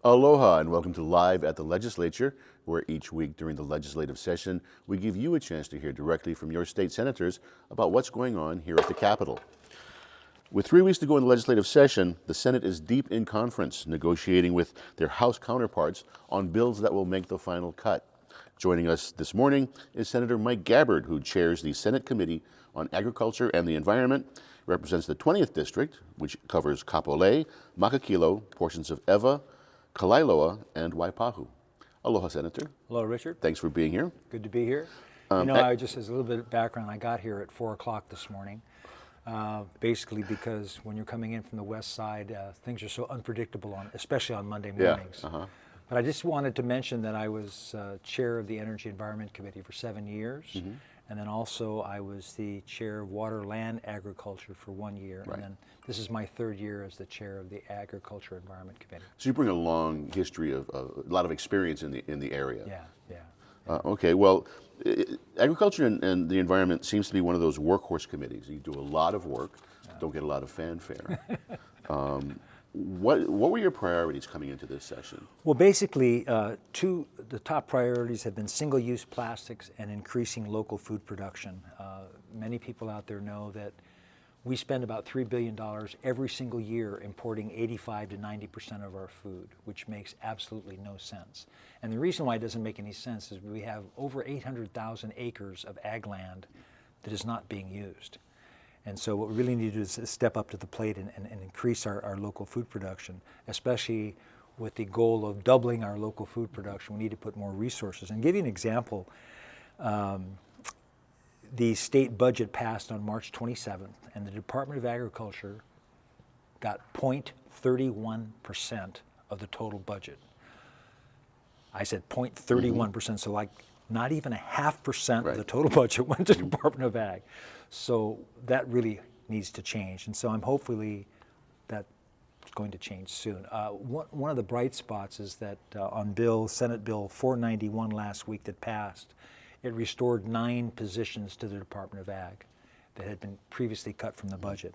Aloha and welcome to Live at the Legislature, where each week during the legislative session, we give you a chance to hear directly from your state senators about what's going on here at the Capitol. With 3 weeks to go in the legislative session, the Senate is deep in conference, negotiating with their House counterparts on bills that will make the final cut. Joining us this morning is Senator Mike Gabbard, who chairs the Senate Committee on Agriculture and the Environment, represents the 20th District, which covers Kapolei, Makakilo, portions of Ewa, Kalailoa, and Waipahu. Aloha, Senator. Hello, Richard. Thanks for being here. Good to be here. I just, as a little bit of background, I got here at 4 o'clock this morning, basically because when you're coming in from the west side, things are so unpredictable, especially on Monday mornings. But I just wanted to mention that I was chair of the Energy Environment Committee for 7 years, and then also I was the chair of Water, Land, Agriculture for 1 year, and then this is my 3rd year as the chair of the Agriculture Environment Committee. So you bring a long history of a lot of experience in the area. Yeah. Okay, well, agriculture and the environment seems to be one of those workhorse committees. You do a lot of work, don't get a lot of fanfare. What were your priorities coming into this session? Well, basically, the top priorities have been single-use plastics and increasing local food production. Many people out there know that we spend about $3 billion every single year importing 85 to 90% of our food, which makes absolutely no sense. And the reason why it doesn't make any sense is we have over 800,000 acres of ag land that is not being used. And so what we really need to do is step up to the plate and increase our local food production, especially with the goal of doubling our local food production. We need to put more resources. And give you an example, the state budget passed on March 27th, and the Department of Agriculture got 0.31% of the total budget. I said 0.31%, so like not even 0.5% of the total budget went to the Department of Ag. So that really needs to change, and so I'm hopefully that's going to change soon. One of the bright spots is that on Senate Bill 491 last week that passed, it restored 9 positions to the Department of Ag that had been previously cut from the budget.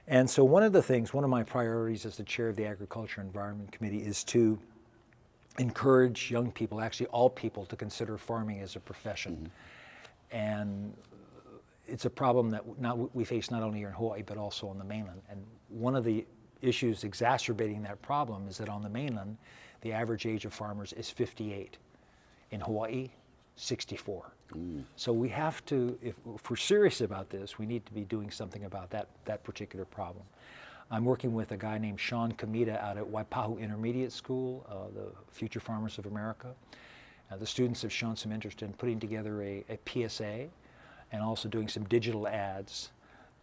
And so one of my priorities as the chair of the Agriculture and Environment Committee is to encourage young people, actually all people, to consider farming as a profession. And it's a problem that we face not only here in Hawaii, but also on the mainland. And one of the issues exacerbating that problem is that on the mainland, the average age of farmers is 58. In Hawaii, 64. So we have to, if we're serious about this, we need to be doing something about that particular problem. I'm working with a guy named Sean Kamita out at Waipahu Intermediate School, the Future Farmers of America. The students have shown some interest in putting together a PSA and also doing some digital ads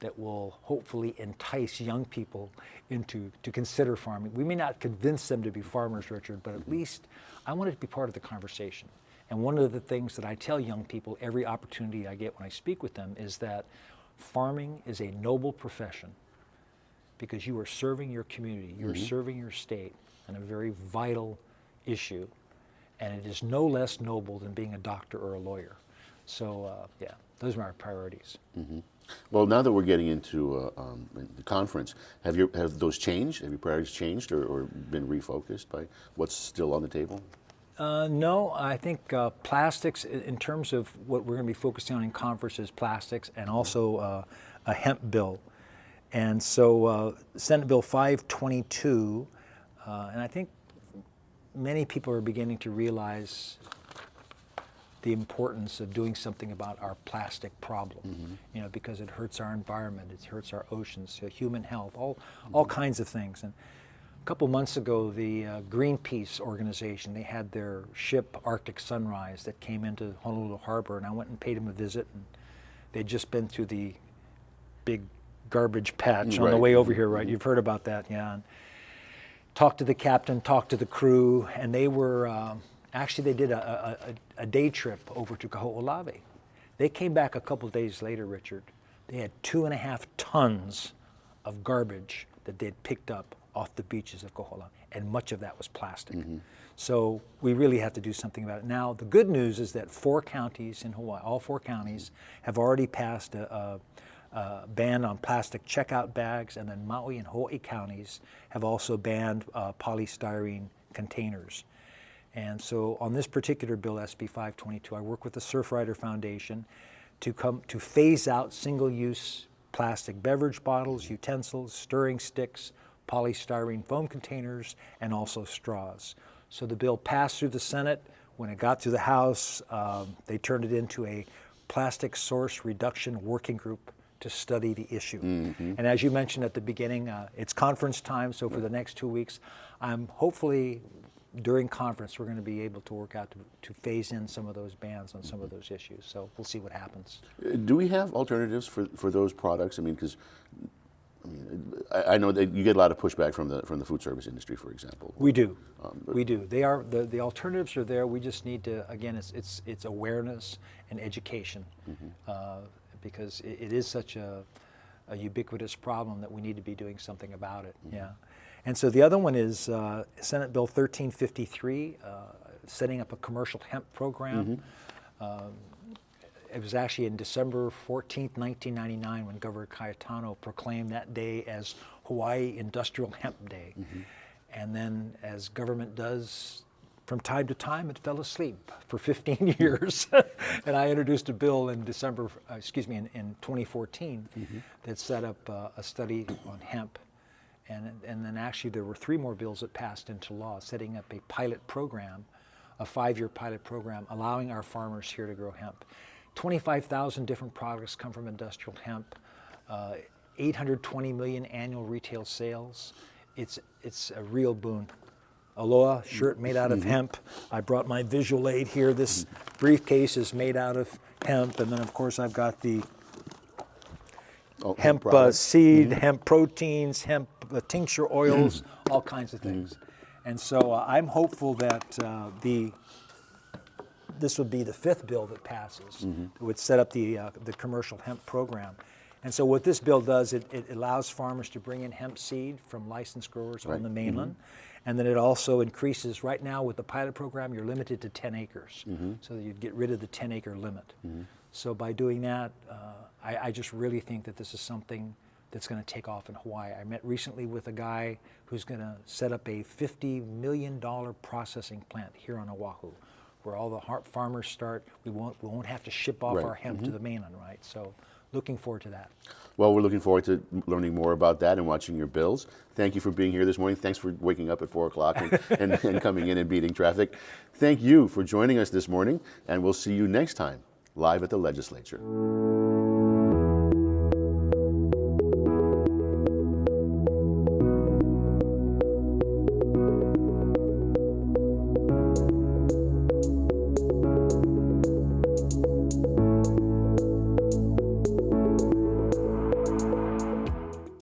that will hopefully entice young people to consider farming. We may not convince them to be farmers, Richard, but at least I want it to be part of the conversation. And one of the things that I tell young people every opportunity I get when I speak with them is that farming is a noble profession because you are serving your community, you're serving your state in a very vital issue, and it is no less noble than being a doctor or a lawyer. So yeah, those are my priorities. Well, now that we're getting into the conference, have those changed? Have your priorities changed or been refocused by what's still on the table? No, I think plastics, in terms of what we're going to be focusing on in conference, is plastics and also a hemp bill. And so Senate Bill 522, and I think many people are beginning to realize the importance of doing something about our plastic problem, because it hurts our environment, it hurts our oceans, human health, all kinds of things. And a couple months ago, the Greenpeace organization, they had their ship Arctic Sunrise that came into Honolulu Harbor, and I went and paid them a visit, and they'd just been through the big garbage patch on the way over here, right? You've heard about that, yeah. And talked to the captain, talked to the crew, and they were, actually they did a day trip over to Kaho'olawe. They came back a couple days later, Richard. They had 2.5 tons of garbage that they'd picked up off the beaches of Kaho'olawe, and much of that was plastic. So we really have to do something about it. Now, the good news is that 4 counties in Hawaii, all 4 counties, have already passed a ban on plastic checkout bags, and then Maui and Hawaii counties have also banned polystyrene containers. And so on this particular bill, SB 522, I work with the Surfrider Foundation to phase out single-use plastic beverage bottles, utensils, stirring sticks, polystyrene foam containers, and also straws. So the bill passed through the Senate. When it got to the House, they turned it into a plastic source reduction working group to study the issue. And as you mentioned at the beginning, it's conference time, so for the next 2 weeks, I'm hopefully during conference we're going to be able to work out to phase in some of those bans on some of those issues. So we'll see what happens. Do we have alternatives for those products? I mean, because I know that you get a lot of pushback from the food service industry, for example. We do. We do. They are the alternatives are there. We just need to, again, it's awareness and education, because it is such a ubiquitous problem that we need to be doing something about it. Yeah. And so the other one is Senate Bill 1353, setting up a commercial hemp program. It was actually in December 14th, 1999, when Governor Cayetano proclaimed that day as Hawaii Industrial Hemp Day. And then, as government does from time to time, it fell asleep for 15 years. And I introduced a bill in in 2014 that set up a study on hemp. And then actually there were 3 more bills that passed into law, setting up a pilot program, a 5-year pilot program, allowing our farmers here to grow hemp. 25,000 different products come from industrial hemp, 820 million annual retail sales. It's a real boon. Aloha shirt made out of hemp. I brought my visual aid here. This briefcase is made out of hemp, and then of course I've got the hemp seed, hemp proteins, hemp tincture oils, all kinds of things. And so I'm hopeful that this would be the 5th bill that passes that would set up the commercial hemp program. And so what this bill does, it allows farmers to bring in hemp seed from licensed growers on the mainland. And then it also increases, right now with the pilot program, you're limited to 10 acres. So that you'd get rid of the 10-acre limit. So by doing that, I just really think that this is something that's going to take off in Hawaii. I met recently with a guy who's going to set up a $50 million processing plant here on Oahu, where all the farmers start. We won't have to ship off our hemp to the mainland, right? So looking forward to that. Well, we're looking forward to learning more about that and watching your bills. Thank you for being here this morning. Thanks for waking up at 4 o'clock and coming in and beating traffic. Thank you for joining us this morning, and we'll see you next time live at the legislature.